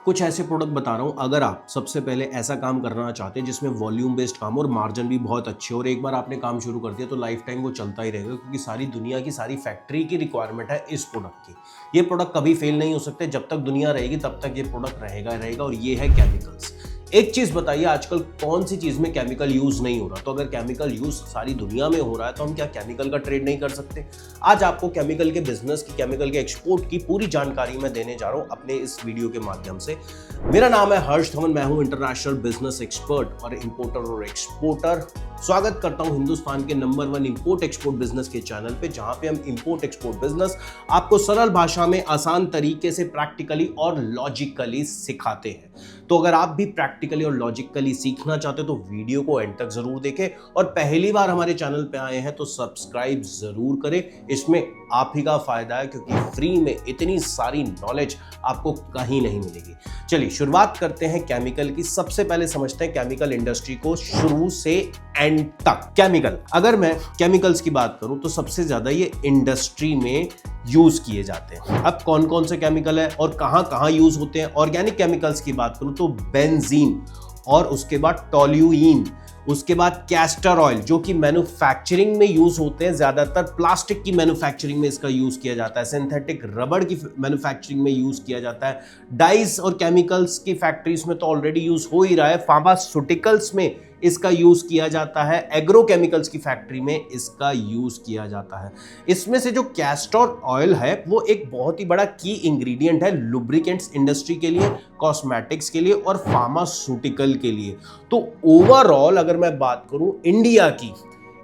कुछ ऐसे प्रोडक्ट बता रहा हूँ, अगर आप सबसे पहले ऐसा काम करना चाहते हैं जिसमें वॉल्यूम बेस्ड काम और मार्जिन भी बहुत अच्छे हो और एक बार आपने काम शुरू कर दिया तो लाइफ टाइम वो चलता ही रहेगा, क्योंकि सारी दुनिया की सारी फैक्ट्री की रिक्वायरमेंट है इस प्रोडक्ट की। ये प्रोडक्ट कभी फेल नहीं हो सकते, जब तक दुनिया रहेगी तब तक ये प्रोडक्ट रहेगा और ये है केमिकल्स। एक चीज बताइए, आजकल कौन सी चीज में केमिकल यूज नहीं हो रहा? तो अगर केमिकल यूज सारी दुनिया में हो रहा है तो हम क्या केमिकल का ट्रेड नहीं कर सकते? आज आपको केमिकल के बिजनेस की, केमिकल के एक्सपोर्ट की पूरी जानकारी मैं देने जा रहा हूं अपने इस वीडियो के माध्यम से। मेरा नाम है हर्ष धवन, मैं हूं इंटरनेशनल बिजनेस एक्सपर्ट और इंपोर्टर और एक्सपोर्टर। स्वागत करता हूं हिंदुस्तान के नंबर 1 इंपोर्ट एक्सपोर्ट बिजनेस के चैनल पे, जहां पे हम इंपोर्ट एक्सपोर्ट बिजनेस आपको सरल भाषा में, आसान तरीके से, प्रैक्टिकली और लॉजिकली सिखाते हैं। तो अगर आप भी प्रैक्टिकली और लॉजिकली सीखना चाहते हो तो वीडियो को एंड तक जरूर देखें, और पहली बार हमारे चैनल पे आए हैं तो सब्सक्राइब जरूर करें। इसमें आप ही का फायदा है, क्योंकि फ्री में इतनी सारी नॉलेज आपको कहीं नहीं मिलेगी। चलिए शुरुआत करते हैं केमिकल की। सबसे पहले समझते हैं केमिकल इंडस्ट्री को शुरू से एंड तक। केमिकल, अगर मैं केमिकल्स की बात करूं तो सबसे ज्यादा ये इंडस्ट्री में यूज किए जाते हैं। अब कौन कौन से केमिकल है और कहां कहां यूज होते हैं? ऑर्गेनिक केमिकल्स की बात करूं तो बेंजीन, और उसके बाद टोल्यूइन, उसके बाद कैस्टर ऑयल जो कि मैन्युफैक्चरिंग में यूज होते हैं, ज्यादातर प्लास्टिक की मैन्युफैक्चरिंग में इसका यूज किया जाता है, सिंथेटिक रबड़ की मैन्युफैक्चरिंग में यूज किया जाता है, डाइस और केमिकल्स की फैक्ट्रीज में तो ऑलरेडी यूज हो ही रहा है, फार्मास्यूटिकल्स में इसका यूज किया जाता है, एग्रोकेमिकल्स की फैक्ट्री में इसका यूज किया जाता है। इसमें से जो कैस्टर ऑयल है वो एक बहुत ही बड़ा की इंग्रेडिएंट है लुब्रिकेंट्स इंडस्ट्री के लिए, कॉस्मेटिक्स के लिए और फार्मास्यूटिकल के लिए। तो ओवरऑल अगर मैं बात करूं इंडिया की,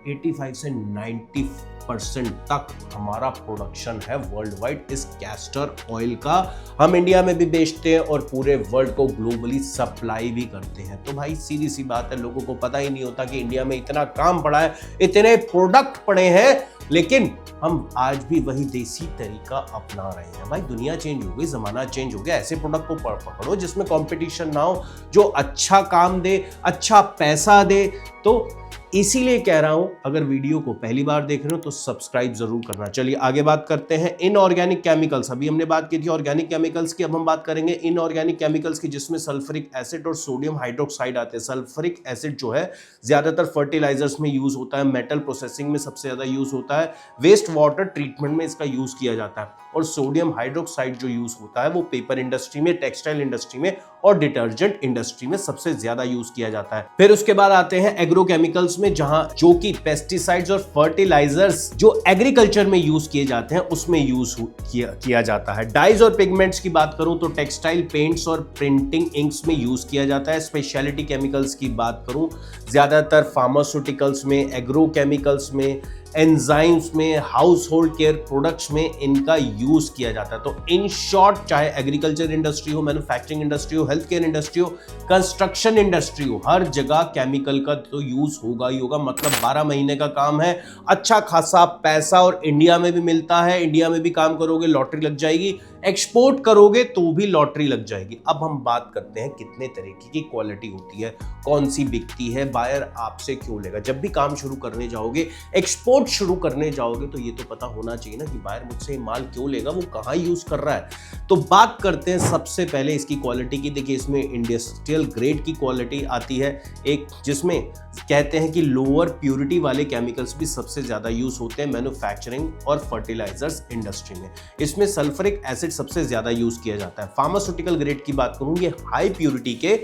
85 से 90% तक हमारा प्रोडक्शन है वर्ल्ड वाइड इस कैस्टर ऑयल का। हम इंडिया में भी बेचते हैं और पूरे वर्ल्ड को ग्लोबली सप्लाई भी करते हैं। तो भाई सीधी सी बात है, लोगों को पता ही नहीं होता कि इंडिया में इतना काम पड़ा है, इतने प्रोडक्ट पड़े हैं, लेकिन हम आज भी वही देसी तरीका अपना रहे हैं। भाई दुनिया चेंज हो गई, जमाना चेंज हो गया, ऐसे प्रोडक्ट को पकड़ो जिसमें कंपटीशन ना हो, जो अच्छा काम दे, अच्छा पैसा दे। तो इसीलिए कह रहा हूं, अगर वीडियो को पहली बार देख रहे हो तो सब्सक्राइब जरूर करना। चलिए आगे बात करते हैं इनऑर्गेनिक केमिकल्स। अभी हमने बात की थी ऑर्गेनिक केमिकल्स की, अब हम बात करेंगे इनऑर्गेनिक केमिकल्स की, जिसमें सल्फ्यूरिक एसिड और सोडियम हाइड्रोक्साइड आते हैं। सल्फ्यूरिक एसिड जो है ज्यादातर फर्टिलाइजर्स में यूज होता है, मेटल प्रोसेसिंग में सबसे ज्यादा यूज होता है, वेस्ट वाटर ट्रीटमेंट में इसका यूज किया जाता है, और सोडियम हाइड्रोक्साइड जो यूज होता है वो पेपर इंडस्ट्री में, टेक्सटाइल इंडस्ट्री में और डिटर्जेंट इंडस्ट्री में सबसे ज्यादा यूज किया जाता है। फिर उसके बाद आते हैं एग्रोकेमिकल्स में, जहां जो कि पेस्टिसाइड्स और फर्टिलाइजर्स जो एग्रीकल्चर में यूज किए जाते हैं उसमें यूज किया जाता है। डाइज और पिगमेंट्स की बात करूं तो टेक्सटाइल पेंट्स और प्रिंटिंग इंक्स में यूज किया जाता है। स्पेशलिटी केमिकल्स की बात करूं, ज्यादातर फार्मास्यूटिकल्स में, एग्रोकेमिकल्स में, एंजाइम्स में, हाउस होल्ड केयर प्रोडक्ट्स में इनका यूज किया जाता है। तो इन शॉर्ट, चाहे एग्रीकल्चर इंडस्ट्री हो, मैन्युफैक्चरिंग इंडस्ट्री हो, हेल्थ केयर इंडस्ट्री हो, कंस्ट्रक्शन इंडस्ट्री हो, हर जगह केमिकल का तो यूज होगा ही होगा। मतलब 12 महीने का काम है, अच्छा खासा पैसा, और इंडिया में भी मिलता है। इंडिया में भी काम करोगे लॉटरी लग जाएगी, एक्सपोर्ट करोगे तो भी लॉटरी लग जाएगी। अब हम बात करते हैं कितने तरीके की क्वालिटी होती है, कौन सी बिकती है, बायर आपसे क्यों लेगा। जब भी काम शुरू करने जाओगे, एक्सपोर्ट शुरू करने जाओगे, तो ये तो पता होना चाहिए ना कि बायर मुझसे माल क्यों लेगा, वो कहाँ यूज कर रहा है। तो बात करते हैं सबसे पहले इसकी क्वालिटी की। देखिए इसमें इंडस्ट्रियल ग्रेड की क्वालिटी आती है एक, जिसमें कहते हैं कि लोअर प्यूरिटी वाले केमिकल्स भी सबसे ज्यादा यूज होते हैं मैन्युफैक्चरिंग और फर्टिलाइजर्स इंडस्ट्री में। इसमें सल्फ्यूरिक एसिड सबसे ज्यादा यूज किया जाता है। फार्मास्यूटिकल ग्रेड की बात करूं, ये हाई प्यूरिटी के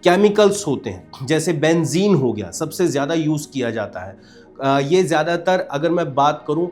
केमिकल्स होते हैं, जैसे बेंजीन हो गया, सबसे ज्यादा यूज किया जाता है। ये ज्यादातर, अगर मैं बात करूं,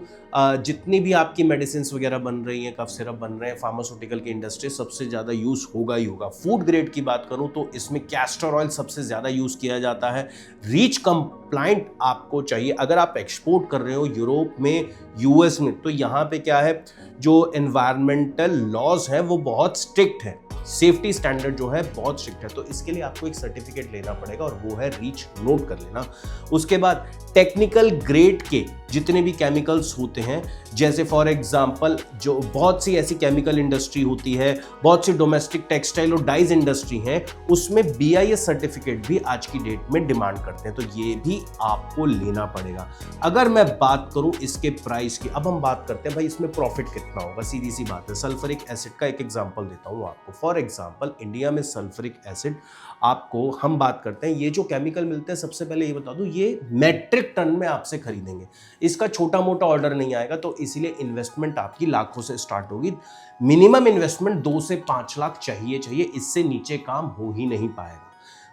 जितनी भी आपकी मेडिसिन वगैरह बन रही हैं, कफ सिरप बन रहे हैं, फार्मास्यूटिकल की इंडस्ट्री सबसे ज़्यादा यूज़ होगा ही होगा। फूड ग्रेड की बात करूं तो इसमें कैस्टर ऑयल सबसे ज़्यादा यूज़ किया जाता है। रीच कंप्लाइंट आपको चाहिए अगर आप एक्सपोर्ट कर रहे हो यूरोप में, यूएस में, तो यहाँ पे क्या है, जो एनवायरमेंटल लॉज हैं वो बहुत स्ट्रिक्ट है, सेफ्टी स्टैंडर्ड जो है बहुत स्ट्रिक्ट है। तो इसके लिए आपको एक सर्टिफिकेट लेना पड़ेगा और वो है रीच, नोट कर लेना। उसके बाद टेक्निकल ग्रेड के जितने भी केमिकल्स होते हैं, जैसे फॉर एग्जांपल जो बहुत सी ऐसी केमिकल इंडस्ट्री होती है, बहुत सी डोमेस्टिक टेक्सटाइल और डाइज इंडस्ट्री है, उसमें BIS सर्टिफिकेट भी आज की डेट में डिमांड करते हैं, तो ये भी आपको लेना पड़ेगा। अगर मैं बात करूं इसके प्राइस की, अब हम बात करते हैं भाई इसमें प्रॉफिट कितना होगा। सीधी सी बात है, सल्फ्यूरिक एसिड का एक एग्जांपल देता हूं आपको। फॉर एग्जांपल इंडिया में सल्फ्यूरिक एसिड आपको, हम बात करते हैं, ये जो केमिकल मिलते हैं, सबसे पहले ये बता दूं, ये मैट्रिक टन में आपसे खरीदेंगे, इसका छोटा मोटा ऑर्डर नहीं आएगा, तो इसीलिए इन्वेस्टमेंट आपकी लाखों से स्टार्ट होगी। मिनिमम इन्वेस्टमेंट 2 से 5 लाख चाहिए, इससे नीचे काम हो ही नहीं पाएगा।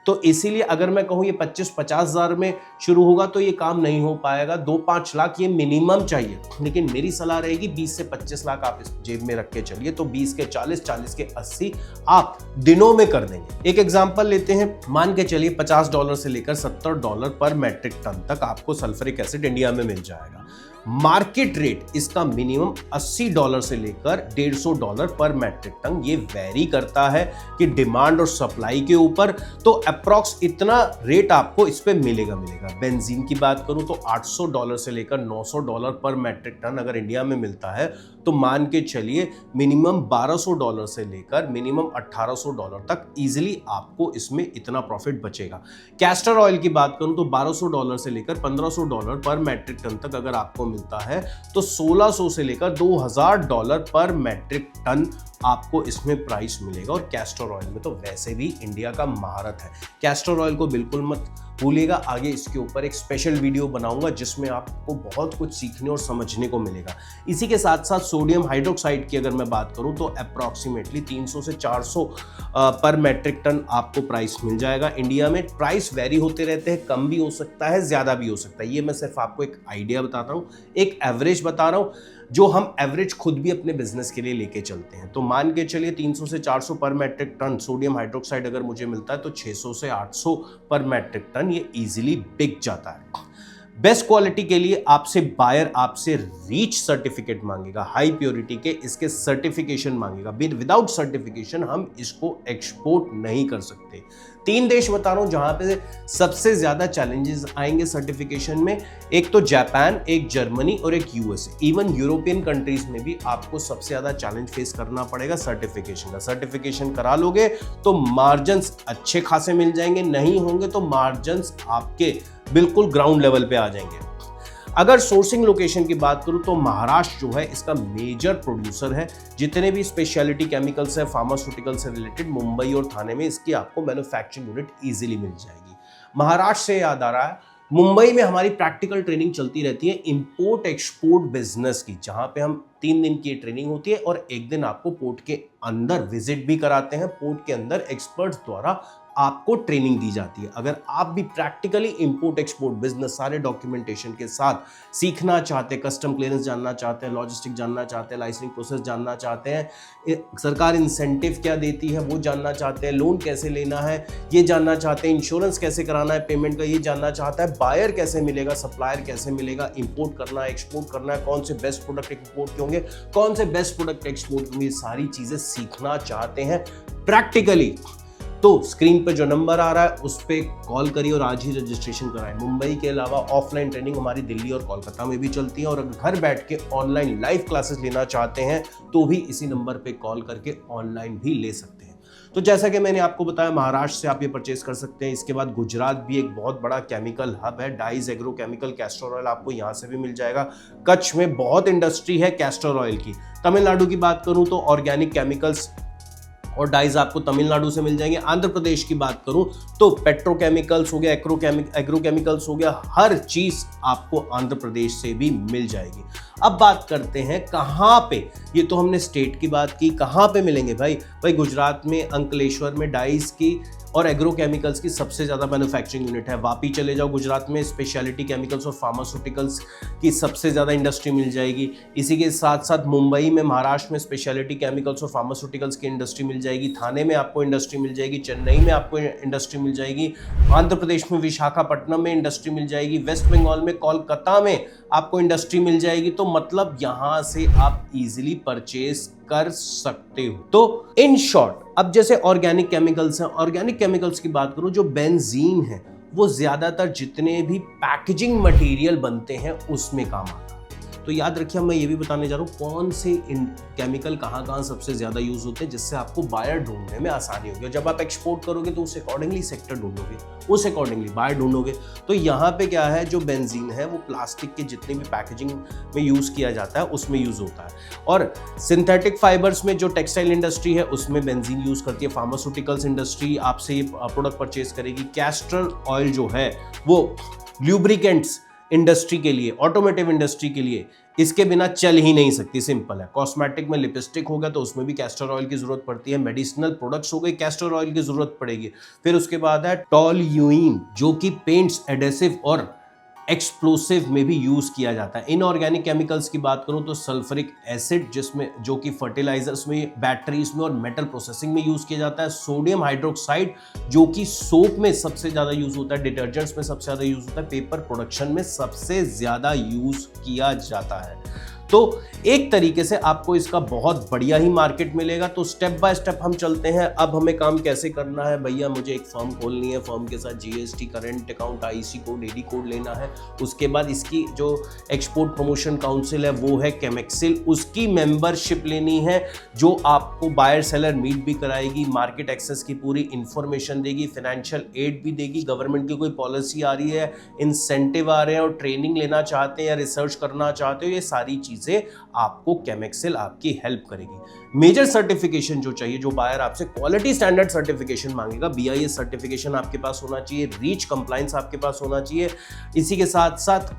तो इसीलिए अगर मैं कहूं ये 25-50 हजार में शुरू होगा तो ये काम नहीं हो पाएगा, 2-5 लाख ये मिनिमम चाहिए। लेकिन मेरी सलाह रहेगी 20 से 25 लाख आप इस जेब में रख के चलिए, तो 20 के 40, 40 के 80 आप दिनों में कर देंगे। एक एग्जांपल लेते हैं, मान के चलिए $50 से लेकर $70 पर मैट्रिक टन तक आपको सल्फ्यूरिक एसिड इंडिया में मिल जाएगा। मार्केट रेट इसका मिनिमम $80 से लेकर $150 पर मैट्रिक टन, ये वेरी करता है कि डिमांड और सप्लाई के ऊपर, तो अप्रॉक्स इतना रेट आपको इस पे मिलेगा। बेंजीन की बात करूं तो $800 से लेकर $900 पर मैट्रिक टन अगर इंडिया में मिलता है, तो मान के चलिए मिनिमम $1200 से लेकर मिनिमम $1800 तक इजीली आपको इसमें इतना प्रॉफिट बचेगा। कैस्टर ऑयल की बात करूं तो $1200 से लेकर $1500 पर मैट्रिक टन तक अगर आपको मिलता है, तो 1600 से लेकर $2000 पर मैट्रिक टन आपको इसमें प्राइस मिलेगा। और कैस्टर ऑयल में तो वैसे भी इंडिया का महारत है, कैस्टर ऑयल को बिल्कुल मत भूलिएगा। आगे इसके ऊपर एक स्पेशल वीडियो बनाऊंगा जिसमें आपको बहुत कुछ सीखने और समझने को मिलेगा। इसी के साथ साथ सोडियम हाइड्रोक्साइड की अगर मैं बात करूं तो अप्रॉक्सीमेटली 300 से 400 पर मैट्रिक टन आपको प्राइस मिल जाएगा। इंडिया में प्राइस वेरी होते रहते हैं, कम भी हो सकता है, ज्यादा भी हो सकता है, ये मैं सिर्फ आपको एक आइडिया बताता हूं, एक एवरेज बता रहा हूं, जो हम एवरेज खुद भी अपने बिजनेस के लिए लेके चलते हैं। तो मान के चलिए 300 से 400 पर मैट्रिक टन सोडियम हाइड्रोक्साइड अगर मुझे मिलता है, तो 600 से 800 पर मैट्रिक टन ये इजीली बिक जाता है। बेस्ट क्वालिटी के लिए आपसे बायर आपसे रीच सर्टिफिकेट मांगेगा, हाई प्योरिटी के इसके सर्टिफिकेशन मांगेगा। विदाउट सर्टिफिकेशन हम इसको एक्सपोर्ट नहीं कर सकते। 3 देश बता रहा हूं जहां पे सबसे ज्यादा चैलेंजेस आएंगे सर्टिफिकेशन में, एक तो जापान, एक जर्मनी और एक USA। इवन यूरोपियन कंट्रीज में भी आपको सबसे ज्यादा चैलेंज फेस करना पड़ेगा सर्टिफिकेशन का। सर्टिफिकेशन करा लोगे तो मार्जिन्स अच्छे खासे मिल जाएंगे, नहीं होंगे तो मार्जिन्स आपके बिल्कुल ग्राउंड लेवल पे आ जाएंगे। अगर सोर्सिंग लोकेशन की बात करूं तो महाराष्ट्र जो है इसका मेजर प्रोड्यूसर है। जितने भी स्पेशलिटी केमिकल्स है, फार्मास्यूटिकल से रिलेटेड, मुंबई और थाने में इसकी आपको मैन्युफैक्चरिंग यूनिट इजीली मिल जाएगी। महाराष्ट्र से याद आ रहा है, मुंबई में हमारी प्रैक्टिकल ट्रेनिंग चलती रहती है इंपोर्ट एक्सपोर्ट बिजनेस की, जहां पे हम 3 दिन की ट्रेनिंग होती है और 1 दिन आपको पोर्ट के अंदर विजिट भी कराते हैं। पोर्ट के अंदर एक्सपर्ट्स द्वारा आपको ट्रेनिंग दी जाती है। अगर आप भी प्रैक्टिकली इंपोर्ट एक्सपोर्ट बिजनेस सारे डॉक्यूमेंटेशन के साथ सीखना चाहते हैं, कस्टम क्लियरेंस जानना चाहते हैं, लॉजिस्टिक जानना चाहते हैं, लाइसेंसिंग प्रोसेस जानना चाहते हैं, सरकार इंसेंटिव क्या देती है वो जानना चाहते हैं, लोन कैसे लेना है ये जानना चाहते हैं, इंश्योरेंस कैसे कराना है पेमेंट का ये जानना चाहता है, बायर कैसे मिलेगा, सप्लायर कैसे मिलेगा, इंपोर्ट करना है, एक्सपोर्ट करना है, कौन से बेस्ट प्रोडक्ट इंपोर्ट के होंगे, कौन से बेस्ट प्रोडक्ट एक्सपोर्ट होंगे, सारी चीजें सीखना चाहते हैं प्रैक्टिकली, तो स्क्रीन पे जो नंबर आ रहा है उस पर कॉल करिए और आज ही रजिस्ट्रेशन कराएं। मुंबई के अलावा ऑफलाइन ट्रेनिंग हमारी दिल्ली और कोलकाता में भी चलती है, और अगर घर बैठ के ऑनलाइन लाइव क्लासेस लेना चाहते हैं तो भी इसी नंबर पे कॉल करके ऑनलाइन भी ले सकते हैं। तो जैसा कि मैंने आपको बताया, महाराष्ट्र से आप ये परचेज कर सकते हैं। इसके बाद गुजरात भी एक बहुत बड़ा केमिकल हब है, dyes agro chemical, castor oil आपको यहाँ से भी मिल जाएगा। कच्छ में बहुत इंडस्ट्री है कैस्टर ऑयल की। तमिलनाडु की बात करूँ तो ऑर्गेनिक केमिकल्स और डाइज आपको तमिलनाडु से मिल जाएंगे। आंध्र प्रदेश की बात करूं तो पेट्रोकेमिकल्स हो गया, एग्रोकेमिकल्स हो गया, हर चीज आपको आंध्र प्रदेश से भी मिल जाएगी। अब बात करते हैं कहां पे, ये तो हमने स्टेट की बात की, कहां पे मिलेंगे भाई गुजरात में अंकलेश्वर में डाइज की और एग्रोकेमिकल्स की सबसे ज़्यादा मैन्युफैक्चरिंग यूनिट है। वापी चले जाओ गुजरात में, स्पेशलिटी केमिकल्स और फार्मास्यूटिकल्स की सबसे ज़्यादा इंडस्ट्री मिल जाएगी। इसी के साथ साथ मुंबई में, महाराष्ट्र में स्पेशलिटी केमिकल्स और फार्मास्यूटिकल्स की इंडस्ट्री मिल जाएगी। थाने में आपको इंडस्ट्री मिल जाएगी, चेन्नई में आपको इंडस्ट्री मिल जाएगी, आंध्र प्रदेश में विशाखापट्टनम में इंडस्ट्री मिल जाएगी, वेस्ट बंगाल में कोलकाता में आपको इंडस्ट्री मिल जाएगी। तो मतलब यहाँ से आप इजीली परचेज कर सकते हो। तो इन शॉर्ट, अब जैसे ऑर्गेनिक केमिकल्स हैं, ऑर्गेनिक केमिकल्स की बात करूं, जो बेंजीन है वो ज़्यादातर जितने भी पैकेजिंग मटेरियल बनते हैं उसमें काम आता है। तो याद रखिए, मैं ये भी बताने जा रहा हूँ कौन से केमिकल कहाँ कहाँ सबसे ज़्यादा यूज़ होते हैं, जिससे आपको बायर ढूंढने में आसानी होगी। और जब आप एक्सपोर्ट करोगे तो उस अकॉर्डिंगली सेक्टर ढूंढोगे, उस अकॉर्डिंगली बायर ढूंढोगे। तो यहाँ पे क्या है, जो बेंजीन है वो प्लास्टिक के जितने भी पैकेजिंग में यूज़ किया जाता है उसमें यूज़ होता है। और सिंथेटिक फाइबर्स में जो टेक्सटाइल इंडस्ट्री है उसमें बेंजीन यूज़ करती है। फार्मास्यूटिकल्स इंडस्ट्री आपसे ये प्रोडक्ट परचेज करेगी। कैस्टर ऑयल जो है वो ल्यूब्रिकेंट्स इंडस्ट्री के लिए, ऑटोमोटिव इंडस्ट्री के लिए इसके बिना चल ही नहीं सकती, सिंपल है। कॉस्मेटिक में लिपस्टिक हो गया तो उसमें भी कैस्टर ऑयल की जरूरत पड़ती है। मेडिसिनल प्रोडक्ट्स हो गए, कैस्टर ऑयल की जरूरत पड़ेगी। फिर उसके बाद है टॉल्यूइन, जो कि पेंट्स, एडेसिव और एक्सप्लोसिव में भी यूज किया जाता है। इनऑर्गेनिक केमिकल्स की बात करूं तो सल्फ्यूरिक एसिड, जिसमें जो कि फर्टिलाइजर्स में, बैटरीज में और मेटल प्रोसेसिंग में यूज किया जाता है। सोडियम हाइड्रोक्साइड, जो कि सोप में सबसे ज्यादा यूज होता है, डिटर्जेंट्स में सबसे ज्यादा यूज होता है, पेपर प्रोडक्शन में सबसे ज्यादा यूज किया जाता है। तो एक तरीके से आपको इसका बहुत बढ़िया ही मार्केट मिलेगा। तो स्टेप बाय स्टेप हम चलते हैं। अब हमें काम कैसे करना है, भैया मुझे एक फर्म खोलनी है, फर्म के साथ GST, current account, IC code, AD code लेना है। उसके बाद इसकी जो एक्सपोर्ट प्रमोशन काउंसिल है वो है केमेक्सिल, उसकी मेंबरशिप लेनी है, जो आपको बायर सेलर मीट भी कराएगी, मार्केट एक्सेस की पूरी इंफॉर्मेशन देगी, फाइनेंशियल एड भी देगी। गवर्नमेंट की कोई पॉलिसी आ रही है, इंसेंटिव आ रहे हैं और ट्रेनिंग लेना चाहते हैं या रिसर्च करना चाहते हो, ये सारी चीजें आपको केमेक्सिल आपकी हेल्प करेगी। मेजर सर्टिफिकेशन जो चाहिए, जो बायर आपसे क्वालिटी स्टैंडर्ड सर्टिफिकेशन मांगेगा, बीआईएस सर्टिफिकेशन आपके पास होना चाहिए, रीच कंप्लायंस आपके पास होना चाहिए, इसी के साथ साथ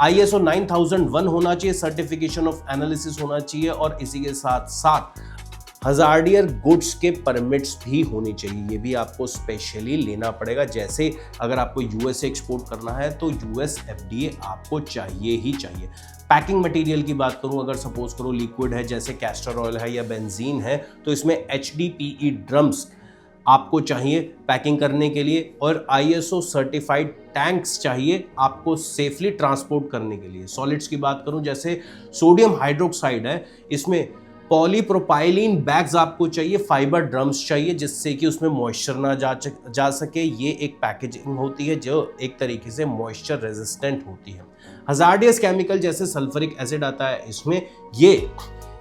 ISO 9001 होना चाहिए, सर्टिफिकेशन ऑफ एनालिसिस होना चाहिए, और इसी के साथ साथ हजार्डियर गुड्स के परमिट्स भी होनी चाहिए। ये भी आपको स्पेशली लेना पड़ेगा। जैसे अगर आपको यूएस एक्सपोर्ट करना है तो यूएस FDA आपको चाहिए ही चाहिए। पैकिंग मटेरियल की बात करूं, अगर सपोज करो लिक्विड है जैसे कैस्टर ऑयल है या बेंजीन है, तो इसमें HDPE ड्रम्स आपको चाहिए पैकिंग करने के लिए, और ISO सर्टिफाइड टैंक्स चाहिए आपको सेफली ट्रांसपोर्ट करने के लिए। सॉलिड्स की बात करूं, जैसे सोडियम हाइड्रोक्साइड है, इसमें पॉलीप्रोपाइलीन बैग्स आपको चाहिए, फाइबर ड्रम्स चाहिए, जिससे कि उसमें मॉइस्चर ना जा सके। ये एक पैकेजिंग होती है जो एक तरीके से मॉइस्चर रेजिस्टेंट होती है। हजार्डियस केमिकल जैसे सल्फ्यूरिक एसिड आता है,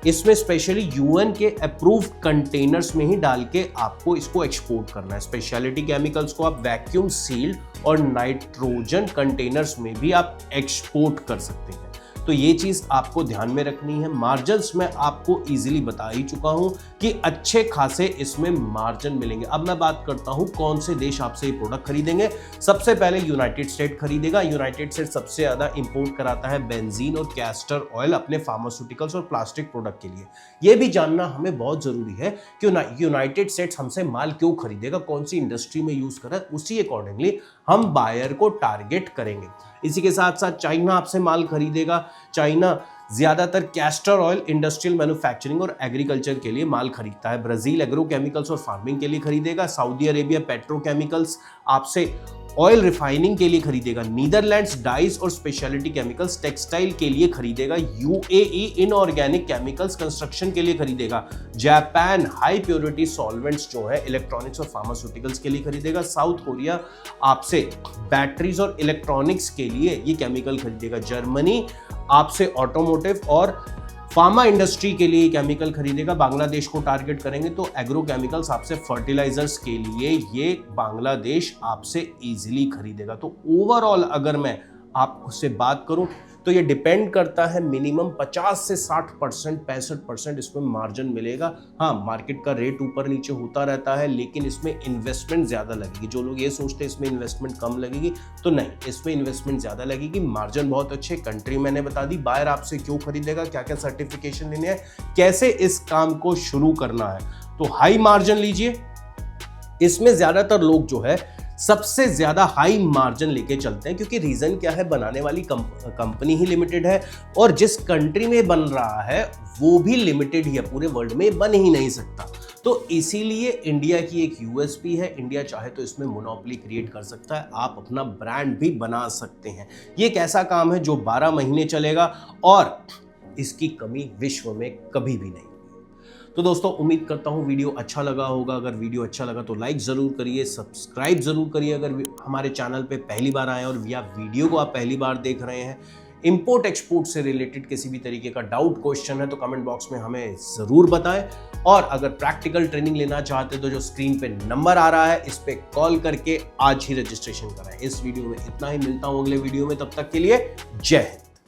इसमें स्पेशली यूएन के अप्रूव्ड कंटेनर्स में ही डाल के आपको इसको एक्सपोर्ट करना है। स्पेशलिटी केमिकल्स को आप वैक्यूम सील्ड और नाइट्रोजन कंटेनर्स में भी आप एक्सपोर्ट कर सकते हैं। तो ये चीज आपको ध्यान में रखनी है। मार्जिन्स में आपको इजीली बता ही चुका हूं कि अच्छे खासे इसमें मार्जिन मिलेंगे। अब मैं बात करता हूं कौन से देश आपसे ये प्रोडक्ट खरीदेंगे। सबसे पहले यूनाइटेड स्टेट खरीदेगा। यूनाइटेड स्टेट सबसे ज्यादा इंपोर्ट कराता है बेंजीन और कैस्टर ऑयल अपने फार्मास्यूटिकल्स और प्लास्टिक प्रोडक्ट के लिए। यह भी जानना हमें बहुत जरूरी है कि यूनाइटेड स्टेट्स हमसे माल क्यों खरीदेगा, कौन सी इंडस्ट्री में यूज कर रहा है, उसी अकॉर्डिंगली हम बायर को टारगेट करेंगे। इसी के साथ साथ चाइना आपसे माल खरीदेगा। चाइना ज्यादातर कैस्टर ऑयल इंडस्ट्रियल मैन्युफैक्चरिंग और एग्रीकल्चर के लिए माल खरीदता है। ब्राजील एग्रोकेमिकल्स और फार्मिंग के लिए खरीदेगा। सऊदी अरेबिया पेट्रोकेमिकल्स आपसे ऑयल रिफाइनिंग के लिए खरीदेगा। नीदरलैंड्स डाइज और स्पेशलिटी केमिकल्स टेक्सटाइल के लिए खरीदेगा। UAE इनऑर्गेनिक केमिकल्स कंस्ट्रक्शन के लिए खरीदेगा। जापान हाई प्योरिटी सॉल्वेंट्स जो है इलेक्ट्रॉनिक्स और फार्मास्यूटिकल्स के लिए खरीदेगा। साउथ कोरिया आपसे बैटरीज और इलेक्ट्रॉनिक्स के लिए ये केमिकल खरीदेगा। जर्मनी आपसे ऑटोमोटिव और फार्मा इंडस्ट्री के लिए केमिकल खरीदेगा। बांग्लादेश को टारगेट करेंगे तो एग्रो केमिकल्स आपसे फर्टिलाइजर्स के लिए ये बांग्लादेश आपसे इजीली खरीदेगा। तो ओवरऑल अगर मैं आपसे बात करूं तो ये डिपेंड करता है, मिनिमम 50 से 60%, 65% इसमें मार्जिन मिलेगा। हाँ, मार्केट का रेट ऊपर नीचे होता रहता है, लेकिन इसमें इन्वेस्टमेंट ज़्यादा लगेगी। जो लोग ये सोचते हैं इसमें इन्वेस्टमेंट कम लगेगी, तो नहीं, इसमें इन्वेस्टमेंट ज़्यादा लगेगी। मार्जिन बहुत अच्छे। कंट्री मैंने बता दी, बायर आपसे क्यों खरीदेगा, क्या क्या सर्टिफिकेशन लेने हैं, कैसे इस काम को शुरू करना है। तो हाई मार्जिन लीजिए। इसमें ज़्यादातर लोग जो है सबसे ज्यादा हाई मार्जिन लेके चलते हैं, क्योंकि रीजन क्या है, बनाने वाली कंपनी ही लिमिटेड है और जिस कंट्री में बन रहा है वो भी लिमिटेड ही है, पूरे वर्ल्ड में बन ही नहीं सकता। तो इसीलिए इंडिया की एक यूएसपी है, इंडिया चाहे तो इसमें मोनोपोली क्रिएट कर सकता है, आप अपना ब्रांड भी बना सकते हैं। ये एक ऐसा काम है जो 12 महीने चलेगा और इसकी कमी विश्व में कभी भी नहीं। तो दोस्तों उम्मीद करता हूँ वीडियो अच्छा लगा होगा। अगर वीडियो अच्छा लगा तो लाइक ज़रूर करिए, सब्सक्राइब ज़रूर करिए अगर हमारे चैनल पे पहली बार आए और या वीडियो को आप पहली बार देख रहे हैं। इंपोर्ट एक्सपोर्ट से रिलेटेड किसी भी तरीके का डाउट क्वेश्चन है तो कमेंट बॉक्स में हमें ज़रूर बताएं। और अगर प्रैक्टिकल ट्रेनिंग लेना चाहते हैं तो जो स्क्रीन पे नंबर आ रहा है इस पे कॉल करके आज ही रजिस्ट्रेशन कराएं। इस वीडियो में इतना ही, मिलता हूं अगले वीडियो में, तब तक के लिए जय हिंद।